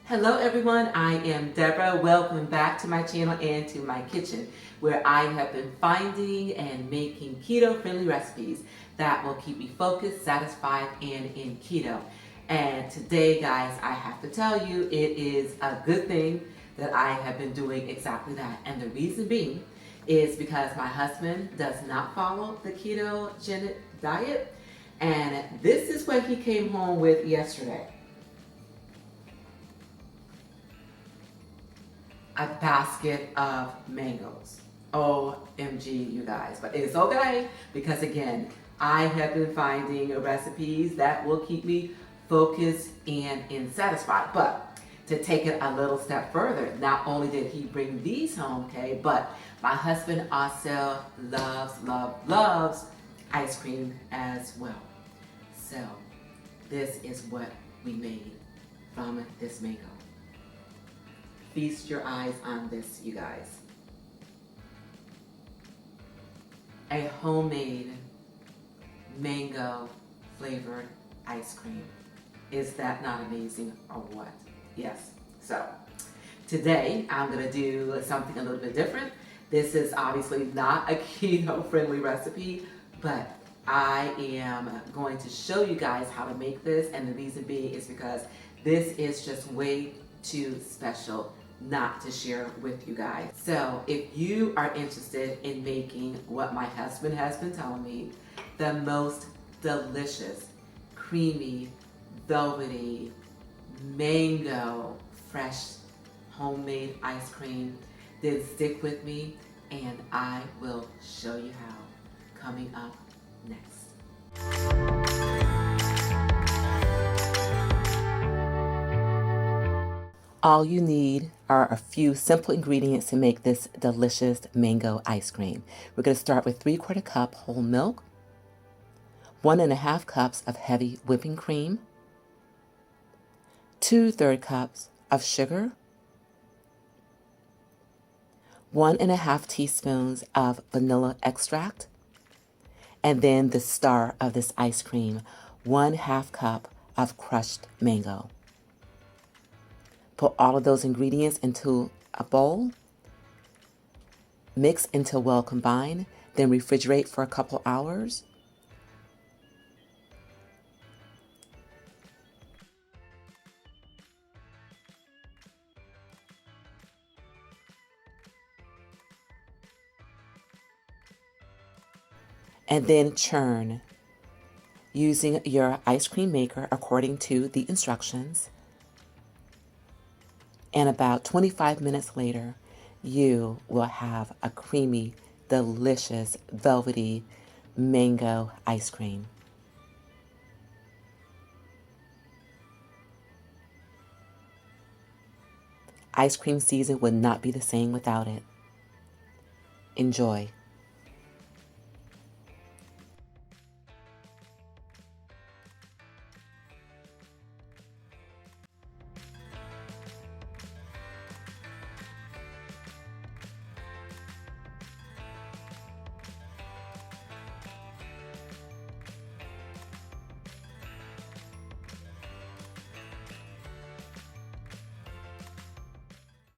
Hello everyone, I am Deborah. Welcome back to my channel and to my kitchen, where I have been finding and making keto-friendly recipes that will keep me focused, satisfied, and in keto. And today, guys, I have to tell you, it is a good thing that I have been doing exactly that. And the reason being is because my husband does not follow the ketogenic diet. And this is what he came home with yesterday. A basket of mangoes. OMG, you guys. But it's okay because, again, I have been finding recipes that will keep me focused and satisfied. But to take it a little step further, not only did he bring these home, okay, but my husband also loves ice cream as well. So this is what we made from this mango. Feast your eyes on this, you guys. A homemade mango flavored ice cream. Is that not amazing or what? Yes. So today I'm going to do something a little bit different. This is obviously not a keto friendly recipe, but I am going to show you guys how to make this, and the reason being is because this is just way too special not to share with you guys. So if you are interested in making what my husband has been telling me, the most delicious, creamy, velvety, mango, fresh, homemade ice cream, then stick with me and I will show you how, coming up next. All you need are a few simple ingredients to make this delicious mango ice cream. We're going to start with 3/4 cup whole milk, 1½ cups of heavy whipping cream, 2/3 cups of sugar, 1½ teaspoons of vanilla extract, and then the star of this ice cream, 1/2 cup of crushed mango. Put all of those ingredients into a bowl, mix until well combined, then refrigerate for a couple hours. And then churn using your ice cream maker according to the instructions. And about 25 minutes later, you will have a creamy, delicious, velvety mango ice cream. Ice cream season would not be the same without it. Enjoy.